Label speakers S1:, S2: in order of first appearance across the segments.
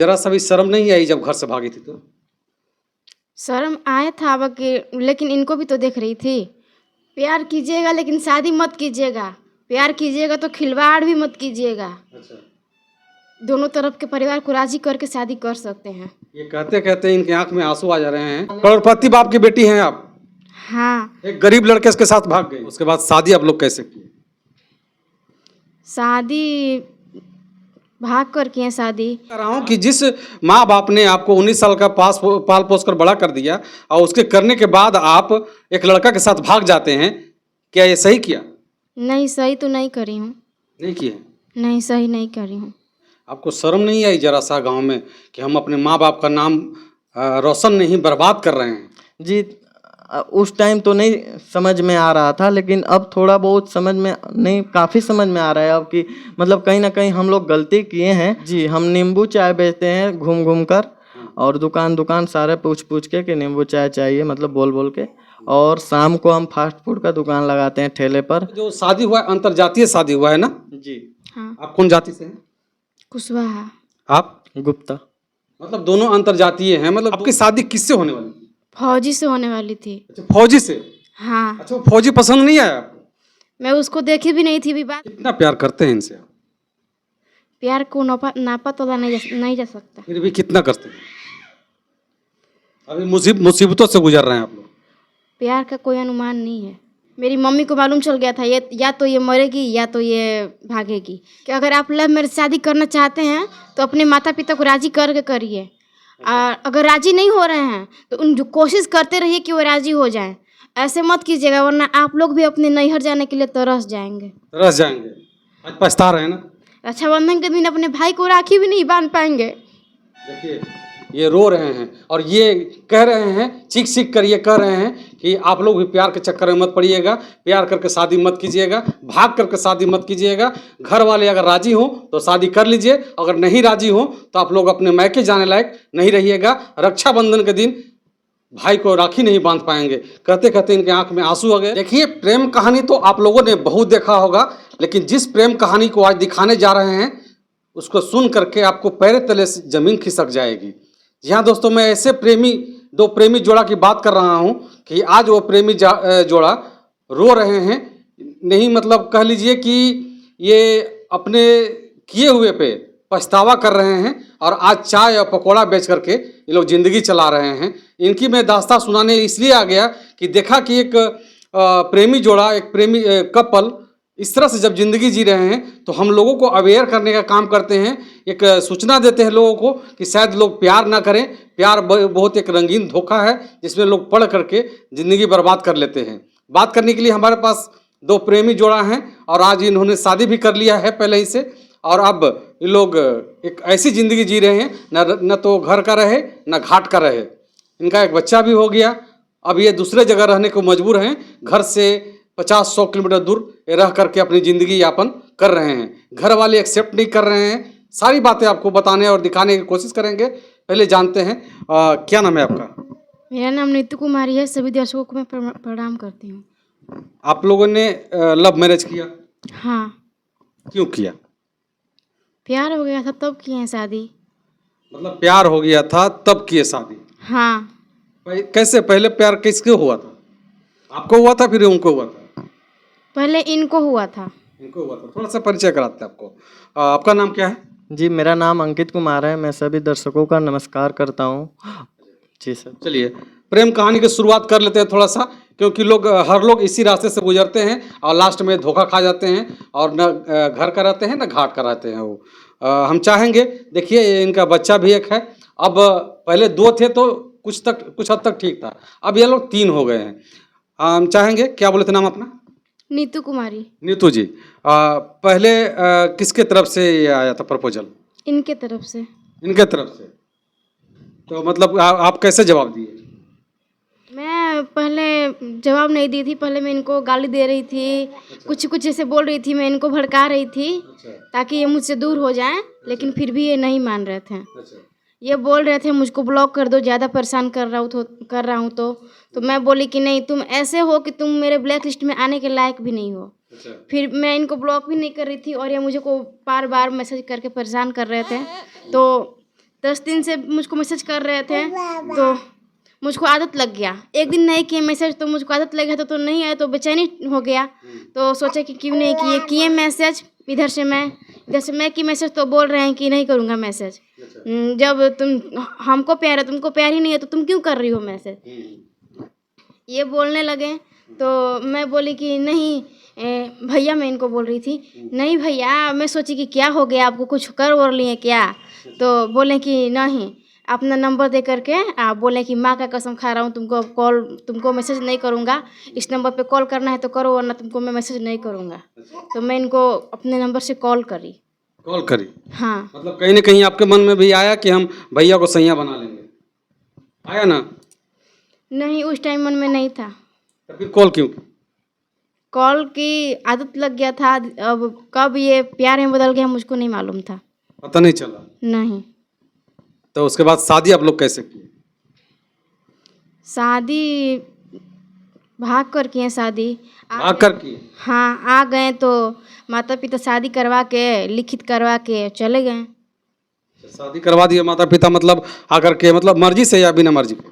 S1: जरा सा भी शर्म नहीं आई जब घर से भागी थी तो?
S2: शर्म आया था अब लेकिन इनको भी तो देख रही थी। प्यार कीजिएगा लेकिन शादी मत कीजिएगा। प्यार कीजिएगा तो खिलवाड़ भी मत कीजिएगा।
S1: अच्छा।
S2: दोनों तरफ के परिवार को राजी करके शादी कर सकते हैं।
S1: ये कहते कहते इनके आंख में आंसू आ जा रहे हैं। करोड़पति बाप की बेटी हैं आप,
S2: हाँ,
S1: एक गरीब लड़के इसके साथ भाग गए, उसके बाद शादी आप लोग कैसे किए?
S2: शादी भाग कर किए शादी।
S1: कह रहा हूँ कि जिस माँ बाप ने आपको 19 साल का पाल पोस कर बड़ा कर दिया और उसके करने के बाद आप एक लड़का के साथ भाग जाते हैं, क्या ये सही किया?
S2: नहीं, सही तो नहीं करी हूँ।
S1: नहीं किए?
S2: नहीं, सही नहीं करी हूँ।
S1: आपको शर्म नहीं आई जरा सा गांव में कि हम अपने माँ बाप का नाम रोशन नहीं बर्बाद कर रहे हैं?
S3: जी, उस टाइम तो नहीं समझ में आ रहा था, लेकिन अब थोड़ा बहुत समझ में नहीं, काफ़ी समझ में आ रहा है अब कि मतलब कहीं ना कहीं हम लोग गलती किए हैं। जी, हम नींबू चाय बेचते हैं घूम घूम कर, और दुकान दुकान सारे पूछ पूछ के कि नींबू चाय चाहिए, मतलब बोल बोल के। और शाम को हम फास्ट फूड का दुकान लगाते हैं ठेले पर।
S1: जो शादी हुआ है अंतरजातीय शादी हुआ है ना?
S3: जी।
S2: हाँ,
S1: आप कौन जाति से हैं?
S2: कुशवाहा।
S1: आप?
S3: गुप्ता।
S1: मतलब दोनों अंतरजातीय हैं। मतलब आपकी शादी किससे होने वाली थी?
S2: फौजी से होने वाली थी।
S1: अच्छा, फौजी से?
S2: हाँ,
S1: अच्छा, वो फौजी पसंद नहीं आया आपको?
S2: मैं उसको देखी भी नहीं थी भी बात।
S1: कितना प्यार करते हैं इनसे आप?
S2: प्यार को नापा तोला नहीं जा सकता।
S1: फिर भी कितना करते हैं? अभी मुसीबतों से गुजर रहे हैं आप लोग।
S2: प्यार का कोई अनुमान नहीं है। मेरी मम्मी को मालूम चल गया था ये या तो ये मरेगी या तो ये भागेगी। कि अगर आप लव मैरिज शादी करना चाहते हैं तो अपने माता पिता को राजी करके करिए। और अगर राजी नहीं हो रहे हैं तो उन जो कोशिश करते रहिए कि वो राजी हो जाएं। ऐसे मत कीजिएगा वरना आप लोग भी अपने नैहर जाने के लिए तरस जाएंगे।
S1: रह जाएंगे। आज पछता रहे हैं ना?
S2: रक्षाबंधन के दिन अपने भाई को राखी भी नहीं बांध पाएंगे।
S1: देखिए, ये रो रहे हैं और ये कह रहे हैं, चीख चीख कर ये कह रहे हैं कि आप लोग भी प्यार के चक्कर में मत पड़िएगा, प्यार करके शादी मत कीजिएगा, भाग करके शादी मत कीजिएगा। घर वाले अगर राजी हो तो शादी कर लीजिए, अगर नहीं राजी हो तो आप लोग अपने मैके जाने लायक नहीं रहिएगा। रक्षाबंधन के दिन भाई को राखी नहीं बांध पाएंगे। कहते कहते इनके आंख में आंसू आ गए। देखिए, प्रेम कहानी तो आप लोगों ने बहुत देखा होगा, लेकिन जिस प्रेम कहानी को आज दिखाने जा रहे हैं उसको सुन करके आपको पैर तले से जमीन खिसक जाएगी। जी हाँ दोस्तों, मैं ऐसे दो प्रेमी जोड़ा की बात कर रहा हूँ कि आज वो प्रेमी जोड़ा रो रहे हैं। नहीं, मतलब कह लीजिए कि ये अपने किए हुए पे पछतावा कर रहे हैं और आज चाय और पकौड़ा बेच करके ये लोग ज़िंदगी चला रहे हैं। इनकी मैं दास्तां सुनाने इसलिए आ गया कि देखा कि एक प्रेमी जोड़ा, एक प्रेमी कपल इस तरह से जब ज़िंदगी जी रहे हैं तो हम लोगों को अवेयर करने का काम करते हैं, एक सूचना देते हैं लोगों को कि शायद लोग प्यार ना करें। प्यार बहुत एक रंगीन धोखा है जिसमें लोग पढ़ करके ज़िंदगी बर्बाद कर लेते हैं। बात करने के लिए हमारे पास दो प्रेमी जोड़ा हैं और आज इन्होंने शादी भी कर लिया है पहले ही से, और अब ये लोग एक ऐसी ज़िंदगी जी रहे हैं न तो घर का रहे न घाट का रहे। इनका एक बच्चा भी हो गया। अब ये दूसरे जगह रहने को मजबूर हैं, घर से 50-100 किलोमीटर दूर रह करके अपनी ज़िंदगी यापन कर रहे हैं। घर वाले एक्सेप्ट नहीं कर रहे हैं। सारी बातें आपको बताने और दिखाने की कोशिश करेंगे। पहले जानते हैं, क्या नाम है आपका?
S2: मेरा नाम नीतू कुमारी है। सभी दर्शकों को मैं प्रणाम करती हूँ।
S1: आप लोगों ने लव मैरिज किया?
S2: हाँ,
S1: क्यों किया?
S2: प्यार हो गया था तब किए हैं शादी।
S1: मतलब प्यार हो गया था तब किए शादी?
S2: हाँ,
S1: कैसे? पहले प्यार किसके हुआ था? आपको हुआ था फिर उनको हुआ था?
S2: पहले इनको हुआ था।
S1: इनको हुआ था। थोड़ा सा परिचय कराते हैं आपको। आपका नाम क्या है?
S3: जी, मेरा नाम अंकित कुमार है। मैं सभी दर्शकों का नमस्कार करता हूँ। जी सर।
S1: चलिए, प्रेम कहानी की शुरुआत कर लेते हैं थोड़ा सा, क्योंकि हर लोग इसी रास्ते से गुजरते हैं और लास्ट में धोखा खा जाते हैं और न घर का रहते हैं न घाट का रहते हैं वो। हम चाहेंगे, देखिए इनका बच्चा भी एक है। अब पहले 2 थे तो कुछ हद तक ठीक था, अब ये लोग 3 हो गए हैं। हम चाहेंगे, क्या बोले थे नाम अपना?
S2: नीतू कुमारी।
S1: नीतू जी, पहले किसके तरफ से ये आया था प्रपोजल?
S2: इनके तरफ से।
S1: इनके तरफ से? तो मतलब आप कैसे जवाब दिए?
S2: मैं पहले जवाब नहीं दी थी। पहले मैं इनको गाली दे रही थी। कुछ कुछ ऐसे बोल रही थी, मैं इनको भड़का रही थी ताकि ये मुझसे दूर हो जाएं, लेकिन फिर भी ये नहीं मान रहे थे। ये बोल रहे थे मुझको ब्लॉक कर दो, ज़्यादा परेशान कर रहा हूँ तो मैं बोली कि नहीं, तुम ऐसे हो कि तुम मेरे ब्लैक लिस्ट में आने के लायक भी नहीं हो। फिर मैं इनको ब्लॉक भी नहीं कर रही थी और ये मुझे को बार बार मैसेज करके परेशान कर रहे थे। तो 10 दिन से मुझको मैसेज कर रहे थे, तो मुझको आदत लग गया। एक दिन नहीं किए मैसेज तो मुझको आदत लग गया, तो नहीं आया तो बेचैनी हो गया। तो सोचा कि क्यों नहीं किए मैसेज। इधर से मैं की मैसेज तो बोल रहे हैं कि नहीं करूँगा मैसेज। जब तुम हमको प्यार है, तुमको प्यार ही नहीं है, तो तुम क्यों कर रही हो मैसेज, ये बोलने लगे। तो मैं बोली कि नहीं भैया, मैं इनको बोल रही थी, नहीं भैया, मैं सोची कि क्या हो गया, आपको कुछ कर और लिए क्या। तो बोले कि नहीं, अपना नंबर दे करके आप बोले कि माँ का कसम खा रहा हूँ, तुमको मैसेज नहीं करूँगा, इस नंबर पे कॉल करना है तो करो, वरना तुमको मैं मैसेज नहीं करूँगा। तो मैं इनको अपने नंबर से कॉल करी। हाँ,
S1: मतलब कहीं ना कहीं आपके मन में भी आया कि हम भैया को सैया बना लेंगे, आया ना?
S2: नहीं, उस टाइम मन में नहीं था।
S1: तो फिर कॉल क्यों की?
S2: कॉल की आदत लग गया था। अब कब ये प्यार में बदल गया मुझको नहीं मालूम था।
S1: पता नहीं चला।
S2: नहीं,
S1: तो उसके बाद शादी आप लोग कैसे किए?
S2: शादी भाग कर किए शादी।
S1: भाग कर किए?
S2: हाँ, आ गए तो माता पिता शादी करवा के लिखित करवा के चले गए।
S1: शादी करवा दिया माता पिता, मतलब आकर के, मतलब मर्जी से या बिना मर्जी के?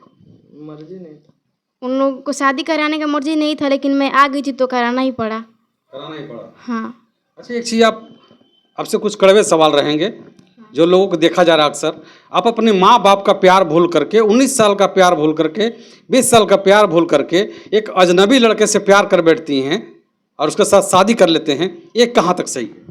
S3: मर्जी नहीं था।
S2: उन लोगों को शादी कराने का मर्जी नहीं था, लेकिन मैं आ गई थी तो कराना ही पड़ा।
S1: कराना ही पड़ा।
S2: हाँ।
S1: अच्छा, एक चीज़ आपसे कुछ कड़वे सवाल रहेंगे जो लोगों को देखा जा रहा है अक्सर। आप अपने माँ बाप का प्यार भूल करके, 19 साल का प्यार भूल करके, 20 साल का प्यार भूल करके एक अजनबी लड़के से प्यार कर बैठती हैं और उसके साथ शादी कर लेते हैं, ये कहाँ तक सही है?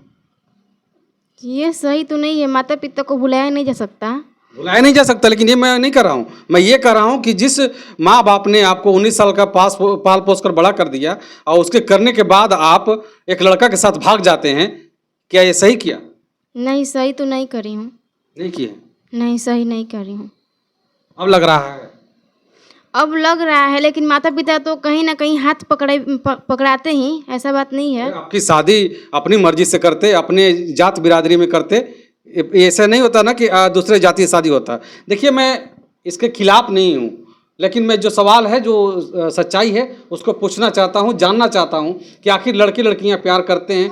S2: ये सही तो नहीं है, माता पिता को भुलाया नहीं जा सकता।
S1: भुलाया नहीं जा सकता, लेकिन ये मैं नहीं कर रहा हूँ। मैं ये कर रहा हूँ कि जिस माँ बाप ने आपको 19 साल का पाल पोस कर बड़ा कर दिया और उसके करने के बाद आप एक लड़का के साथ भाग जाते हैं, क्या ये सही किया?
S2: नहीं, सही तो नहीं करी हूँ।
S1: नहीं किया?
S2: नहीं, सही नहीं करी हूँ।
S1: अब लग रहा है?
S2: अब लग रहा है, लेकिन माता पिता तो कहीं ना कहीं हाथ पकड़ाते ही, ऐसा बात नहीं है।
S1: आपकी शादी अपनी मर्जी से करते, अपने जात बिरादरी में करते, ऐसा नहीं होता ना कि दूसरे जाति से शादी होता है। देखिए, मैं इसके खिलाफ नहीं हूँ, लेकिन मैं जो सवाल है, जो सच्चाई है, उसको पूछना चाहता हूँ, जानना चाहता हूँ कि आखिर लड़के लड़कियाँ प्यार करते हैं,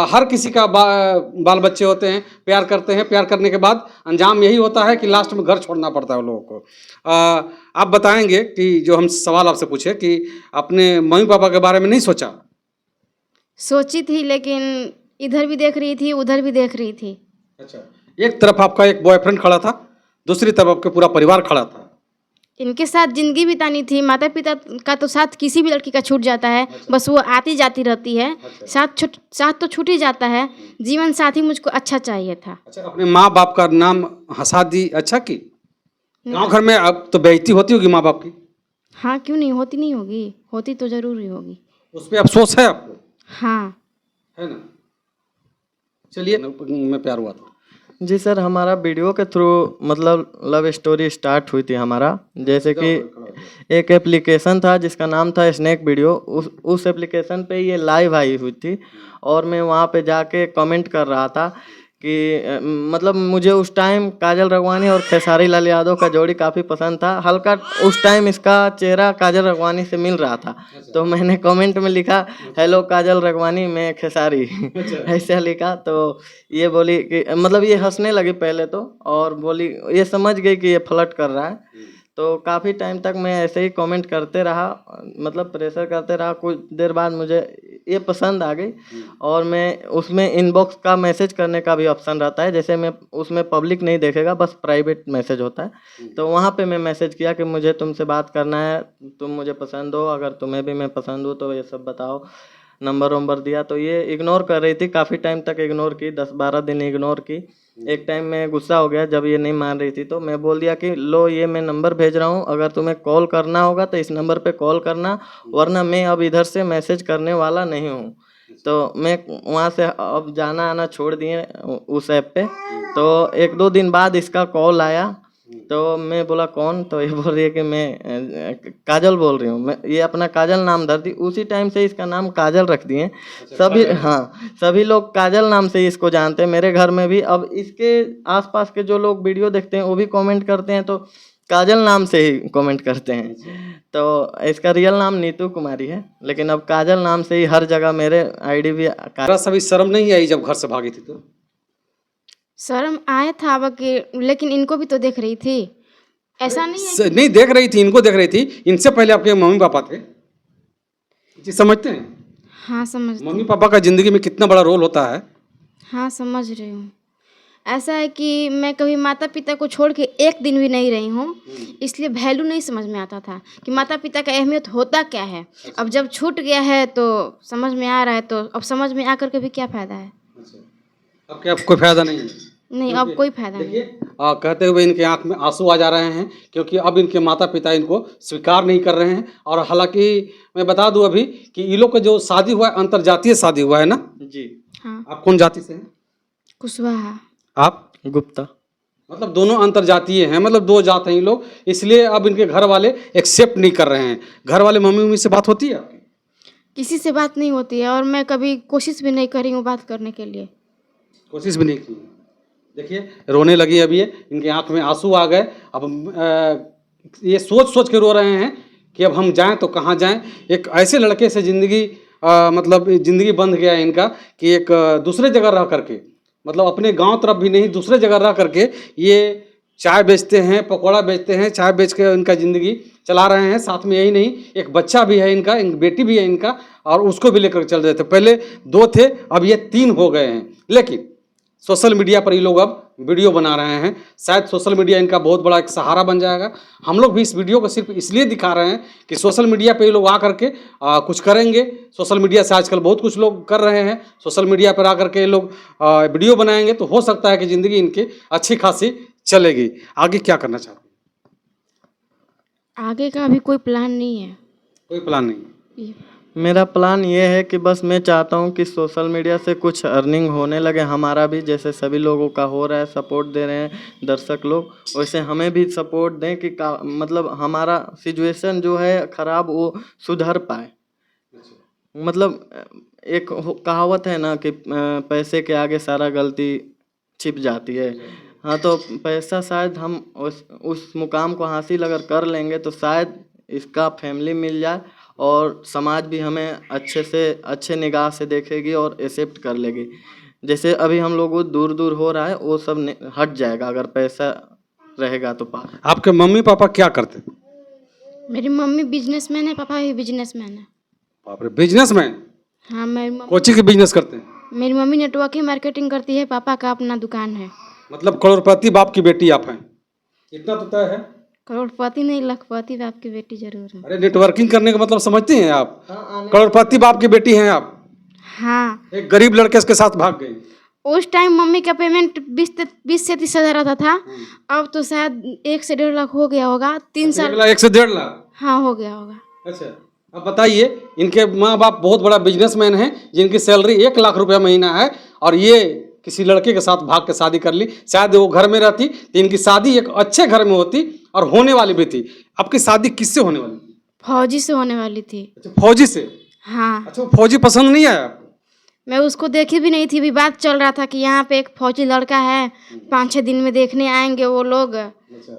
S1: हर किसी का बाल बच्चे होते हैं, प्यार करते हैं, प्यार करने के बाद अंजाम यही होता है कि लास्ट में घर छोड़ना पड़ता है लोगों को। आप बताएंगे कि जो हम सवाल आपसे पूछे कि अपने मम्मी पापा के बारे में नहीं सोचा?
S2: सोची थी, लेकिन इधर भी देख रही थी, उधर भी देख रही थी।
S1: अच्छा, एक तरफ आपका एक बॉयफ्रेंड खड़ा था, दूसरी तरफ आपका पूरा परिवार खड़ा था।
S2: इनके साथ जिंदगी बितानी थी। माता पिता का तो साथ किसी भी लड़की का छूट जाता है। बस वो आती जाती रहती है। साथ तो छूट ही जाता है। जीवन साथी मुझको अच्छा चाहिए था।
S1: अच्छा, अपने माँ बाप का नाम हंसा दी अच्छा की? गांव घर में अब तो बेइज्जती होती होगी माँ बाप की?
S2: हाँ, क्यों नहीं होती, नहीं होगी, होती तो जरूर ही होगी।
S1: उस पर अफसोस है आपको?
S2: हाँ,
S1: है ना? चलिए, मैं प्यार हुआ था।
S3: जी सर, हमारा वीडियो के थ्रू मतलब लव स्टोरी स्टार्ट हुई थी हमारा। जैसे कि एक एप्लीकेशन था जिसका नाम था स्नैक वीडियो, उस एप्लीकेशन पे ये लाइव आई हुई थी और मैं वहाँ पे जाके कमेंट कर रहा था कि मतलब मुझे उस टाइम काजल रगवानी और खेसारी लाल यादव का जोड़ी काफ़ी पसंद था। हल्का उस टाइम इसका चेहरा काजल रगवानी से मिल रहा था, तो मैंने कमेंट में लिखा, हेलो काजल रगवानी, मैं खेसारी ऐसा लिखा। तो ये बोली कि मतलब ये हंसने लगी पहले तो, और बोली, ये समझ गई कि ये फ्लर्ट कर रहा है। तो काफ़ी टाइम तक मैं ऐसे ही कमेंट करते रहा, मतलब प्रेशर करते रहा। कुछ देर बाद मुझे ये पसंद आ गई और मैं उसमें इनबॉक्स का मैसेज करने का भी ऑप्शन रहता है। जैसे मैं उसमें पब्लिक नहीं देखेगा, बस प्राइवेट मैसेज होता है। तो वहाँ पे मैं मैसेज किया कि मुझे तुमसे बात करना है, तुम मुझे पसंद हो, अगर तुम्हें भी मैं पसंद हूँ तो ये सब बताओ। नंबर दिया तो ये इग्नोर कर रही थी, काफ़ी टाइम तक इग्नोर की, 10-12 दिन इग्नोर की। एक टाइम में गुस्सा हो गया जब ये नहीं मान रही थी, तो मैं बोल दिया कि लो, ये मैं नंबर भेज रहा हूँ, अगर तुम्हें कॉल करना होगा तो इस नंबर पे कॉल करना, वरना मैं अब इधर से मैसेज करने वाला नहीं हूँ। तो मैं वहाँ से अब जाना आना छोड़ दिए उस ऐप पे। तो 1-2 दिन बाद इसका कॉल आया, तो मैं बोला कौन, तो ये बोल रही है कि मैं काजल बोल रही हूँ। मैं ये अपना काजल नाम धर दी, उसी टाइम से इसका नाम काजल रख दिए सभी। हाँ, सभी लोग काजल नाम से इसको जानते हैं मेरे घर में भी। अब इसके आसपास के जो लोग वीडियो देखते हैं वो भी कमेंट करते हैं तो काजल नाम से ही कमेंट करते हैं। तो इसका रियल नाम नीतू कुमारी है, लेकिन अब काजल नाम से ही हर जगह मेरे आईडी भी।
S1: सभी शर्म नहीं आई जब घर से भागी थी? तो
S2: शर्म आया था बाकी, लेकिन इनको भी तो देख रही थी। ऐसा नहीं है।
S1: नहीं देख रही थी, इनको देख रही थी। इनसे पहले आपके मम्मी पापा थे जी, समझते हैं?
S2: हाँ समझती
S1: मम्मी
S2: हूँ।
S1: पापा का जिंदगी में कितना बड़ा रोल होता है।
S2: हाँ समझ रही हूँ। ऐसा है कि मैं कभी माता पिता को छोड़ के एक दिन भी नहीं रही हूँ, इसलिए वैल्यू नहीं समझ में आता था कि माता पिता का अहमियत होता क्या है। अब जब छूट गया है तो समझ में आ रहा है, तो अब समझ में आकर के भी क्या फ़ायदा है।
S1: अब क्या कोई फायदा नहीं है?
S2: नहीं, अब कोई फ़ायदा नहीं।
S1: देखिए कहते हुए इनके आंख में आंसू आ जा रहे हैं, क्योंकि अब इनके माता पिता इनको स्वीकार नहीं कर रहे हैं। और हालांकि मैं बता दूं अभी कि इन लोग का जो शादी हुआ है, अंतरजातीय शादी हुआ है ना
S3: जी।
S2: हाँ,
S1: आप कौन जाति से हैं?
S2: कुशवाहा।
S1: आप
S3: गुप्ता।
S1: मतलब दोनों अंतरजातीय हैं, मतलब दो जात हैं ये लोग, इसलिए अब इनके घर वाले एक्सेप्ट नहीं कर रहे हैं। घर वाले मम्मी उम्मी से बात होती है आपकी?
S2: किसी से बात नहीं होती है, और मैं कभी कोशिश भी नहीं करी हूँ बात करने के लिए।
S1: कोशिश भी नहीं की। देखिए रोने लगी अभी ये, इनके आंख में आंसू आ गए। अब ये सोच सोच के रो रहे हैं कि अब हम जाएं तो कहाँ जाएं। एक ऐसे लड़के से ज़िंदगी मतलब ज़िंदगी बंध गया है इनका कि एक दूसरे जगह रह करके, मतलब अपने गांव तरफ भी नहीं, दूसरे जगह रह करके ये चाय बेचते हैं, पकौड़ा बेचते हैं, चाय बेच के इनका ज़िंदगी चला रहे हैं। साथ में यही नहीं, एक बच्चा भी है इनका, एक बेटी भी है इनका, और उसको भी लेकर चल रहे थे। पहले 2 थे, अब ये 3 हो गए हैं। लेकिन सोशल मीडिया पर ये लोग अब वीडियो बना रहे हैं। शायद सोशल मीडिया इनका बहुत बड़ा एक सहारा बन जाएगा। हम लोग भी इस वीडियो को सिर्फ इसलिए दिखा रहे हैं कि सोशल मीडिया पे ये लोग आ करके कुछ करेंगे। सोशल मीडिया से आजकल बहुत कुछ लोग कर रहे हैं। सोशल मीडिया पर आकर के ये लोग वीडियो बनाएंगे तो हो सकता है कि ज़िंदगी इनकी अच्छी खासी चलेगी। आगे क्या करना चाहते हैं?
S2: आगे का अभी कोई प्लान नहीं है।
S1: कोई प्लान नहीं?
S3: मेरा प्लान ये है कि बस मैं चाहता हूँ कि सोशल मीडिया से कुछ अर्निंग होने लगे हमारा भी, जैसे सभी लोगों का हो रहा है, सपोर्ट दे रहे हैं दर्शक लोग, वैसे हमें भी सपोर्ट दें कि मतलब हमारा सिचुएशन जो है ख़राब वो सुधर पाए। मतलब एक कहावत है ना कि पैसे के आगे सारा गलती छिप जाती है। हाँ, तो पैसा शायद हम उस मुकाम को हासिल अगर कर लेंगे तो शायद इसका फैमिली मिल जाए और समाज भी हमें अच्छे से अच्छे निगाह से देखेगी और एक्सेप्ट कर लेगी। जैसे अभी हम लोगों को दूर दूर हो रहा है वो सब हट जाएगा अगर पैसा रहेगा तो पास।
S1: आपके मम्मी पापा क्या करते हैं?
S2: मेरी मम्मी बिजनेसमैन है, पापा भी बिजनेसमैन है।
S1: बाप रे, बिजनेसमैन?
S2: हाँ,
S1: कोची के बिजनेस करते हैं?
S2: मेरी मम्मी नेटवर्किंग मार्केटिंग करती है, पापा का अपना दुकान है।
S1: मतलब करोड़पति बाप की बेटी आप हैं, इतना तो तय है।
S2: करोड़पति नहीं, लखपति बाप की बेटी जरूर है।
S1: अरे नेटवर्किंग करने का मतलब समझती हैं आप? करोड़पति बाप की बेटी हैं आप।
S2: हाँ,
S1: एक गरीब लड़के के साथ भाग गई।
S2: उस टाइम मम्मी का पेमेंट 20 से 30 हज़ार आता था। अब तो शायद 1 से 1.5 लाख हो गया होगा। 3 साल
S1: 1 से 1.5 लाख?
S2: हाँ, हो गया होगा।
S1: अच्छा, अब बताइए, इनके माँ बाप बहुत बड़ा बिजनेसमैन हैं जिनकी सैलरी 1 लाख रुपया महीना है, और ये किसी लड़के के साथ भाग के शादी कर ली। शायद वो घर में रहती तो इनकी शादी एक अच्छे घर में होती और होने वाली भी थी। आपकी शादी किससे होने वाली थी?
S2: फौजी से होने वाली थी।
S1: अच्छा, फौजी से?
S2: हाँ,
S1: अच्छा, वो फौजी पसंद नहीं आया आपको?
S2: मैं उसको देखी भी नहीं थी। अभी बात चल रहा था कि यहाँ पे एक फौजी लड़का है, 5-6 दिन में देखने आएंगे वो लोग।
S1: अच्छा,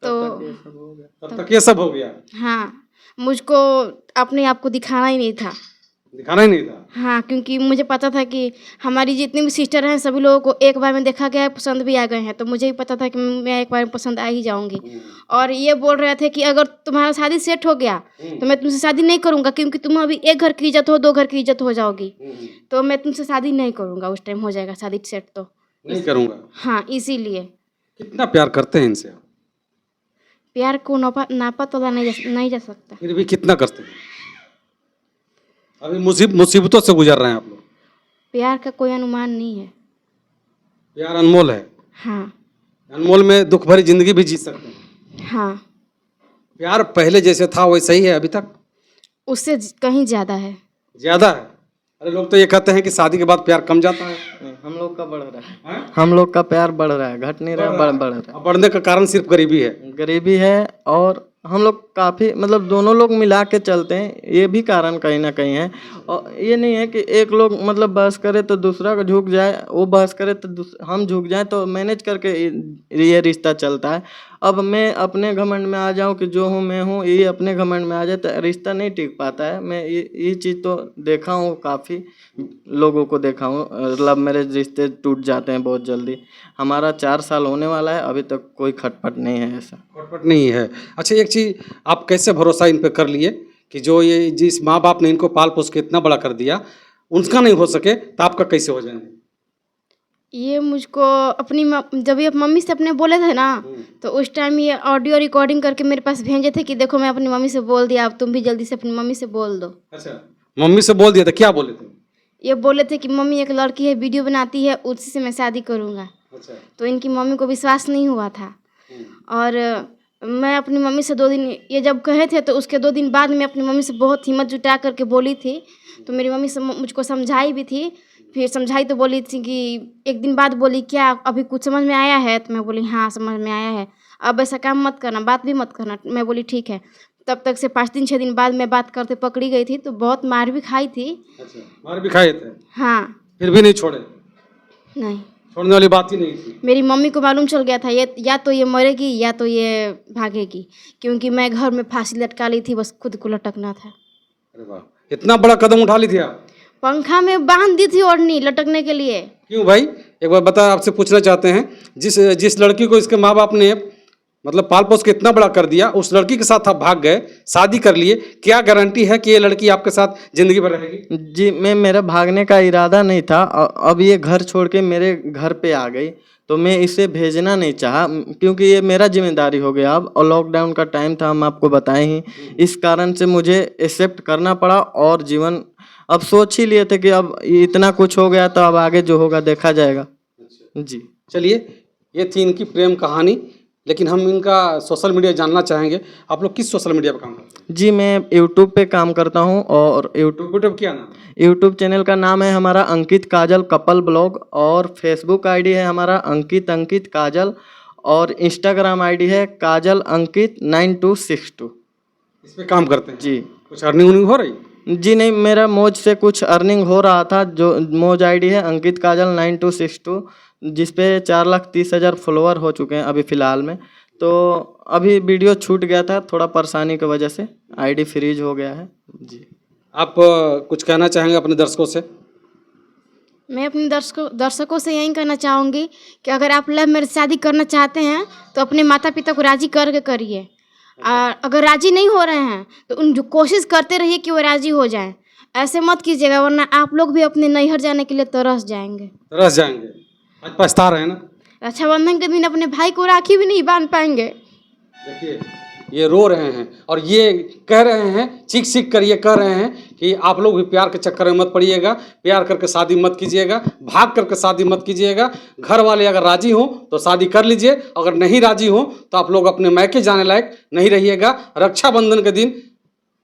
S2: तो
S1: तब तक ये सब हो गया?
S2: हाँ, मुझको अपने आप को दिखाना ही नहीं था।
S1: दिखाना ही नहीं था?
S2: हाँ, क्योंकि मुझे पता था कि हमारी जितनी भी सिस्टर हैं सभी लोगों को एक बार में देखा गया है, पसंद भी आ गए हैं। तो मुझे भी पता था कि मैं एक बार में पसंद आ ही जाऊंगी। और ये बोल रहे थे कि अगर तुम्हारा शादी सेट हो गया तो मैं तुमसे शादी नहीं करूंगा, क्योंकि तुम अभी एक घर की इज्जत हो, 2 घर की इज्जत हो जाओगी, तो मैं तुमसे शादी नहीं करूंगा। उस टाइम हो जाएगा शादी सेट तो
S1: नहीं करूंगा।
S2: हाँ, इसीलिए।
S1: कितना प्यार करते हैं इनसे?
S2: प्यार को नापा तोला नहीं जा सकता।
S1: फिर भी कितना करते हैं? अभी मुसीबतों से गुजर रहे हैं आप लोग।
S2: प्यार का कोई अनुमान नहीं है।
S1: प्यार अनमोल है।
S2: हाँ।
S1: अनमोल में दुख भरी जिंदगी भी जी सकते हैं।
S2: हाँ।
S1: प्यार पहले जैसे था वैसा ही है अभी तक?
S2: उससे कहीं ज़्यादा है।
S1: ज़्यादा है? अरे लोग तो ये कहते हैं कि शादी के बाद प्यार कम जाता है।
S3: नहीं, हम लोग का बढ़ रहा है।
S1: हैं?
S3: हम लोग का प्यार बढ़ रहा है, घट नहीं रहा, बढ़ रहा है।
S1: अब बढ़ने का कारण सिर्फ गरीबी है।
S3: गरीबी है, और हम लोग काफ़ी मतलब दोनों लोग मिला के चलते हैं, ये भी कारण कहीं ना कहीं है। और ये नहीं है कि एक लोग मतलब बहस करे तो दूसरा को झुक जाए, वो बहस करे तो हम झुक जाए, तो मैनेज करके ये रिश्ता चलता है। अब मैं अपने घमंड में आ जाऊं कि जो हूं मैं हूं, ये अपने घमंड में आ जाए तो रिश्ता नहीं टिक पाता है। मैं ये चीज़ तो देखा हूँ, काफ़ी लोगों को देखा हूँ, लव मैरिज रिश्ते टूट जाते हैं बहुत जल्दी। हमारा 4 साल होने वाला है, अभी तक कोई खटपट नहीं है ऐसा।
S1: खटपट नहीं है। अच्छा, एक चीज़ आप कैसे भरोसा इन पे कर लिए कि जो ये जिस माँ बाप ने इनको पाल पोस के इतना बड़ा कर दिया, उनका नहीं हो सके तो आपका कैसे हो जाएंगे?
S2: ये मुझको जब ये मम्मी से अपने बोले थे ना, तो उस टाइम ये ऑडियो रिकॉर्डिंग करके मेरे पास भेजे थे कि देखो मैं अपनी मम्मी से बोल दिया, अब तुम भी जल्दी से अपनी मम्मी से बोल दो।
S1: अच्छा, मम्मी से बोल दिया था, क्या बोले थे?
S2: ये बोले थे कि मम्मी एक लड़की है, वीडियो बनाती है, उसी से मैं शादी करूँगा।
S1: अच्छा।
S2: तो इनकी मम्मी को विश्वास नहीं हुआ था। और मैं अपनी मम्मी से 2 दिन, ये जब कहे थे तो उसके 2 दिन बाद मैं अपनी मम्मी से बहुत हिम्मत जुटा करके बोली थी। तो मेरी मम्मी से मुझको समझाई भी थी। फिर समझाई तो बोली थी कि एक दिन बाद बोली क्या अभी कुछ समझ में आया है? तो मैं बोली हाँ समझ में आया है, अब ऐसा काम मत करना, बात भी मत करना। मैं बोली ठीक है। तब तक से 5 दिन 6 दिन बाद मैं बात करते पकड़ी गई थी, तो बहुत मार भी खाई थी।
S1: अच्छा, मार भी खाए थे?
S2: हाँ।
S1: फिर भी नहीं छोड़े?
S2: नहीं,
S1: छोड़ने वाली बात ही नहीं थी।
S2: मेरी मम्मी को मालूम चल गया था ये या तो ये मरेगी या तो ये भागेगी, क्योंकि मैं घर में फांसी लटका ली थी, बस खुद को लटकना था।
S1: अरे वाह, इतना बड़ा कदम उठा ली थी आप?
S2: पंखा में बांध दी थी ओढ़नी लटकने के लिए।
S1: क्यों भाई, एक बार बता, आपसे पूछना चाहते हैं, जिस लड़की को इसके माँ बाप ने मतलब पाल पोस के इतना बड़ा कर दिया, उस लड़की के साथ आप भाग गए, शादी कर लिए, क्या गारंटी है कि ये लड़की आपके साथ जिंदगी भर रहेगी?
S3: जी, मेरा भागने का इरादा नहीं था। अब ये घर छोड़ के मेरे घर पे आ गई, तो मैं इसे भेजना नहीं चाहा, क्योंकि ये मेरा जिम्मेदारी हो गया अब। और लॉकडाउन का टाइम था, हम आपको बताएं ही, इस कारण से मुझे एक्सेप्ट करना पड़ा। और जीवन अब सोच ही लिए थे कि अब इतना कुछ हो गया तो अब आगे जो होगा देखा जाएगा। जी
S1: चलिए, ये थी इनकी प्रेम कहानी, लेकिन हम इनका सोशल मीडिया जानना चाहेंगे। आप लोग किस सोशल मीडिया पर काम करते हैं?
S3: जी, मैं यूट्यूब पे काम करता हूँ। और
S1: यूट्यूब क्या नाम है?
S3: यूट्यूब चैनल का नाम है हमारा अंकित काजल कपल ब्लॉग, और फेसबुक आईडी है हमारा अंकित काजल, और इंस्टाग्राम आईडी है काजल अंकित 9262।
S1: इस पे काम करते हैं
S3: जी।
S1: कुछ अर्निंग हो रही?
S3: जी नहीं, मेरा मौज से कुछ अर्निंग हो रहा था। जो मौज आईडी है अंकित काजल 9262, जिसपे 4,30,000 फॉलोअर हो चुके हैं अभी फ़िलहाल में। तो अभी वीडियो छूट गया था, थोड़ा परेशानी की वजह से आईडी फ्रीज हो गया है। जी,
S1: आप कुछ कहना चाहेंगे अपने दर्शकों से?
S2: मैं अपने दर्शकों से यही कहना चाहूँगी कि अगर आप लव मैरिज शादी करना चाहते हैं तो अपने माता पिता को राज़ी करके करिए। अगर राज़ी नहीं हो रहे हैं तो जो कोशिश करते रहिए कि वो राज़ी हो जाएं। ऐसे मत कीजिएगा, वरना आप लोग भी अपने नैहर जाने के लिए तरस जाएंगे।
S1: तरस जाएंगे? आज पछता रहे हैं ना?
S2: रक्षाबंधन के दिन अपने भाई को राखी भी नहीं बांध पाएंगे।
S1: देखिए, ये रो रहे हैं और ये कह रहे हैं, चीख चीख कर ये कह रहे हैं कि आप लोग भी प्यार के चक्कर में मत पड़िएगा, प्यार करके शादी मत कीजिएगा, भाग करके शादी मत कीजिएगा। घर वाले अगर राजी हो तो शादी कर लीजिए, अगर नहीं राजी हो तो आप लोग अपने मैके जाने लायक नहीं रहिएगा। रक्षाबंधन के दिन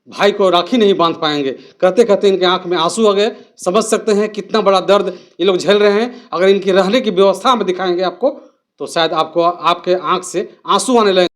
S1: भाई को राखी नहीं बांध पाएंगे। कहते कहते इनके आंख में आंसू आ गए। समझ सकते हैं कितना बड़ा दर्द ये लोग झेल रहे हैं। अगर इनकी रहने की व्यवस्था में दिखाएंगे आपको तो शायद आपको आपके आंख से आंसू आने लगेंगे।